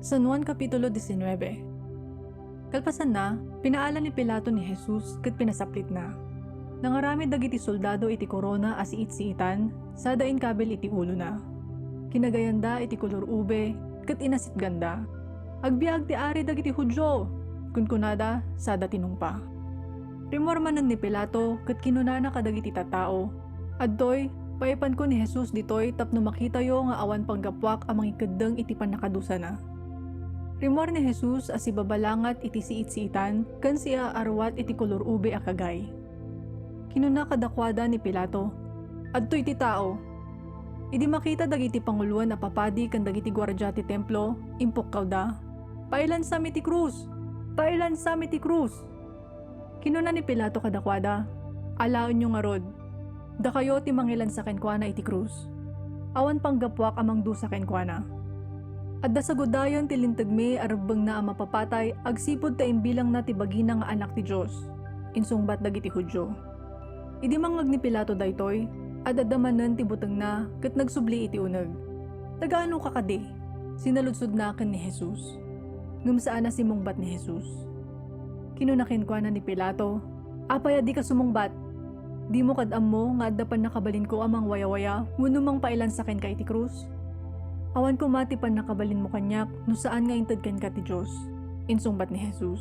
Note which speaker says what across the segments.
Speaker 1: San Juan Kapitulo 19. Kalpasan na, pinaalan ni Pilato ni Jesus ket pinasaplit na. Nangarami dagiti soldado iti korona as iit-siitan, sada inkabil iti ulo na. Kinagayanda iti kolor ube, ket inasit ganda. Agbiag ti ari dagiti Hudyo, kunkunada sada tinungpa. Rimormanan ni Pilato ket kinunana kadagiti tattao. Adtoy, paipan ko ni Jesus ditoy tapno makita yo nga awan panggapwak amang ikeddeng iti panakadusa na. Rimor ni Jesus as ibabalangat iti siit-siitan ken siya arwat iti kolor ube a kagay. Kinuna kadakwada ni Pilato, adtoy ti tao. Idi makita dagiti panguluan a papadi ken dagiti gwardya ti templo, impukkaw da. Pailan sami ti krus! Pailan sami ti krus! Kinuna ni Pilato kadakwada, alaon nyo nga rod. Da kayo ti mangilan sa kenkwana iti krus. Awan panggapwak amang dusa kenkwana. Adda sa gudayon ti lintagmi arbeng na ang mapapatay agsipod ta imbilang na ti bagina nga anak ti Dios. Insungbat dagiti Hudyo. Idi mangag ni Pilato daytoy, adadamanen ti buteng na ket nagsubli iti uneg. Tagaano ka kadi? Sinaludsod na ken ni Jesus. Ngem saan na simungbat ni Jesus? Kinunakin kwa na ni Pilato, apay di ka sumungbat. Di mo kadam mo nga adda pan nakabalin ko amang waya-waya wenno mang pailan sa ken ka iti krus. Awan ko mati pan nakabalin mo kanyak no saan nga inted ken ka ti Dios. Insungbat ni Jesus.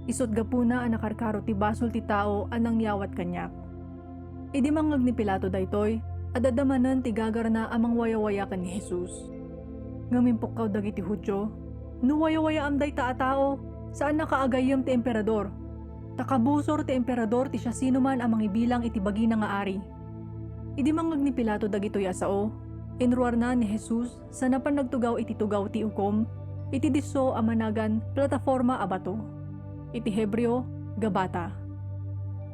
Speaker 1: Isot gapuna ang nakarkaro ti basol ti tao anang yawat kanyak. Idi mangag ni Pilato daytoy, adadamanen ti gagar na amang waya-waya ken ni Jesus. Ngamimpukkaw dagiti Hudyo, no waya-waya amday ta a tao, saan nakaagayem ti emperador? Takabusor ti emperador ti siya sino man amang ibilang iti bagina nga ari. Idi mangag ni Pilato dagitoy asao, inruar na ni Jesus sa napan nagtugaw iti tugaw ti ukom, iti disso a managan plataforma a bato. Iti Hebreo, Gabata.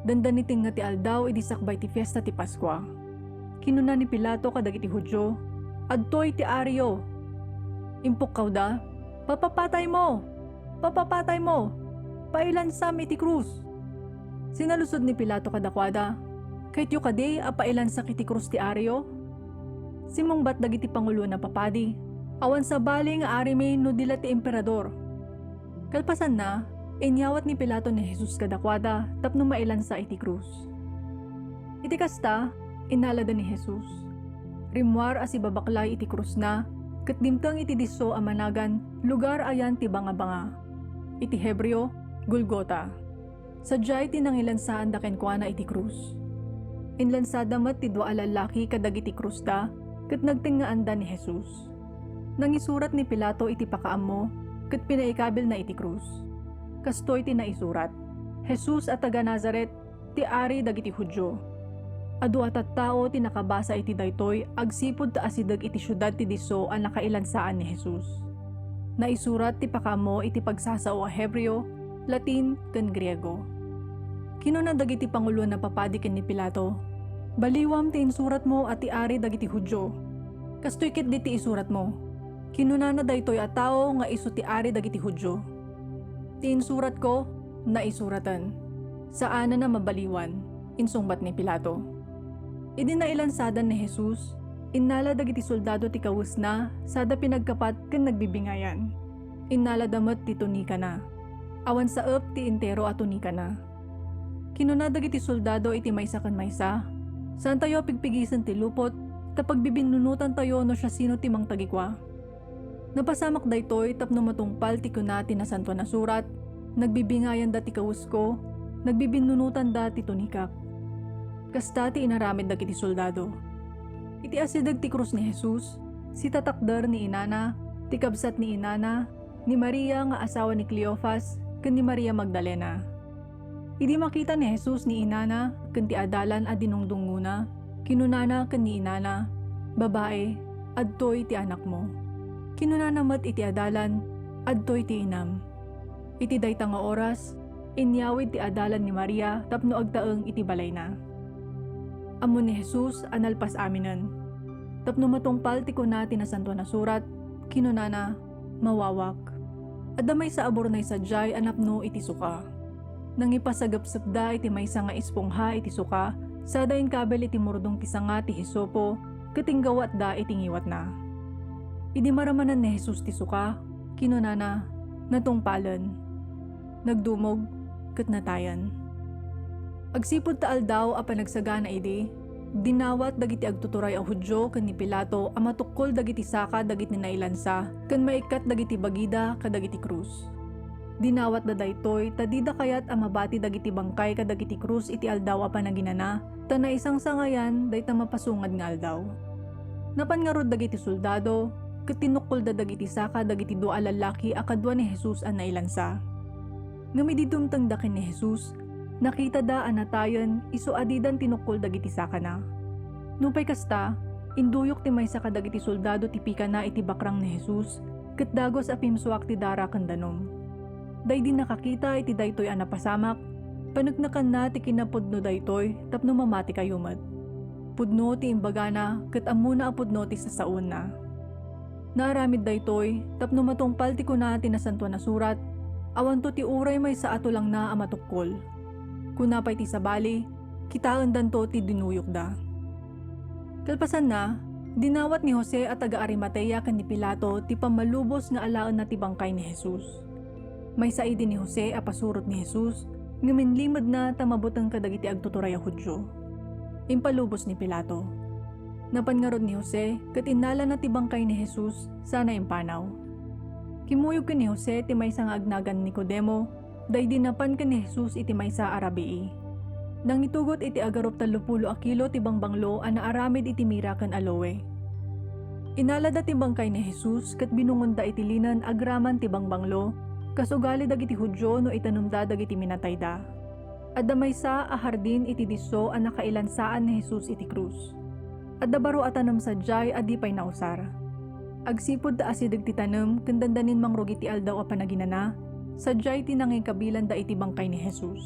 Speaker 1: Dandaniting nga ti aldaw iti sakbay ti fiesta ti Paskwa. Kinuna ni Pilato kadagiti Hudyo, adtoy ti aryo. Impukkaw da, papapatay mo! Papapatay mo! Pailan sami iti krus! Sinalusod ni Pilato kadakwada, kahit yu kadi a pailan sa kiti krus ti aryo? Simungbat dagiti pangulo na papadi, awan sa bali nga ari may no dila ti emperador. Kalpasan na, inyawat ni Pilato ni Jesus kadakwada tapno mailan sa iti krus. Iti kasta, inalada ni Jesus. Rimwar as ibabaklay iti krus na, ket dimteng iti disso a managan, lugar ayan ti banga-banga. Iti Hebreo, Golgota. Sadyay ti nangilansaan da kenkwana iti krus. Inlansada met ti dua a lalaki kadagiti krus da, ket nagtingaan da ni Jesus. Nangisurat ni Pilato iti pakaammo, ket pinaikabil na iti krus. Kastoy ti naisurat, Jesus at taga Nazaret, ti ari dagiti Hudyo. Adu at tao ti nakabasa iti daytoy, agsipod ta asidag iti syudad ti disso a nakailansaan ni Jesus. Naisurat ti pakamo iti pagsasao a Hebreo, Latin ken Griego. Kinuna dagiti pangulo na papadi ken ni Pilato, baliwam ti insurat mo at ti ari dagiti Hudyo. Kastoy ket di ti isurat mo. Kinuna na daytoy a tao nga isu ti ari dagiti Hudyo. Ti insurat ko, naisuratan. Saan na mabaliwan, insungbat ni Pilato. Idi na ilansadan ni Jesus, innala dagiti soldado ti kawes na, sada pinagkapat ken nagbibingayan. Innala damet ti tunika na. Awan sa ti intero at tunika na. Kinuna dagiti soldado iti maysa ken maysa, saan tayo pigpigisan ti lupot, tapag bibinnunutan tayo no siya sino ti mang tagikwa. Napasamak daytoy tapno matungpal ti kuna ti nasanto na surat, nagbibingayan da ti kawes ko, nagbibinnunutan da ti tunikak. Kasta ti inaramid dagiti soldado. Iti asidag ti krus ni Jesus, si tatakder ni inana, ti kabsat ni inana, ni Maria nga asawa ni Cleofas, ken ni Maria Magdalena. Idi makita ni Jesus ni inana, ken ti adalan a dinungdunguna, kinunana ken ni inana, babae, adtoy ti anak mo. Kinunana met iti adalan, adtoy ti inam. Iti dayta nga oras, inyawid ti adalan ni Maria tapno agtaeng iti balay na. Ammo ni Jesus analpas aminan. Tapno matungpal ti kuna ti nasanto na surat, kinunana, mawawak. Adamay sa abornay sadyay anapno iti suka. Nangipasagapsap da iti maysa nga ispongha iti suka, sada inkabel iti murdong ti sanga ti hisopo, katinggawat da iti ngiwat na. Idi maramanan ni Jesus ti suka, kinunana, natungpalan, nagdumog, ket natayan. Agsipud ta aldaw a panagsagana idi, dinawat dagiti agtuturay a Hudyo ken ni Pilato a matukol dagiti saka dagiti nailansa ken maikat dagiti bagida kadagiti krus. Dinawat da daytoy ta dida kayat a mabati dagiti bangkay kadagiti krus iti aldaw a panaginana, ta naisang sangayan dayta mapasungad nga aldaw. Napangarod dagiti soldado ket tinukol da dagiti saka dagiti dua a lalaki a kadwa ni Jesus a nailansa. Ngami dumteng daken ni Jesus, nakita da anatayon isu adidan tinukol dagiti saka na. Nupay kasta, induyok ti maysa kadagiti soldado ti pika na iti bakrang ni Jesus, ket dagos a pimsuak ti dara ken danom. Daydi nakakita iti daytoy a napasamak, panagnakan na ti kinapudno daytoy tapno mamati kayumet. Pudno ti imbagana ket amuna a pudno ti sasaon na. Naaramid daytoy tapno matungpal ti kuna ti nasantuan na surat, awanto ti uray may sa ato lang na a matukkol. Kunapay ti sabali, kitaan danto ti dinuyok da. Kalpasan na, dinawat ni Jose at taga Arimatea ken ni Pilato ti pamalubos nga alaan na ti bangkay ni Jesus. May saidi ni Jose a pasurot ni Jesus, ngaminlimad na tamabutang kadagiti agtuturay a Hudyo. Impalubos ni Pilato. Napangarod ni Jose ket inala na ti bangkay ni Jesus sana impanaw. Kimuyog ken ni Jose ti maysa nga agnagan ni Nicodemo, daydi napan ken ni Jesus iti maysa a rabii. Nang itugot iti agarop 30 a kilo ti bangbanglo a naaramid iti mira ken aloe. Inala da ti bangkay ni Jesus ket binungon da iti linan agraman ti bangbanglo, kasugali dagiti Hudyo no itanumda dagiti minatay da. Adda maysa a hardin iti disso a nakailansaan ni Jesus iti krus. Adda baro a tanem sadyay a di pay nausar. Agsipud da asideg ti tanem ken dandanin mangrugi ti aldaw a panaginana, sadyay ti nangikabilan da iti bangkay ni Jesus.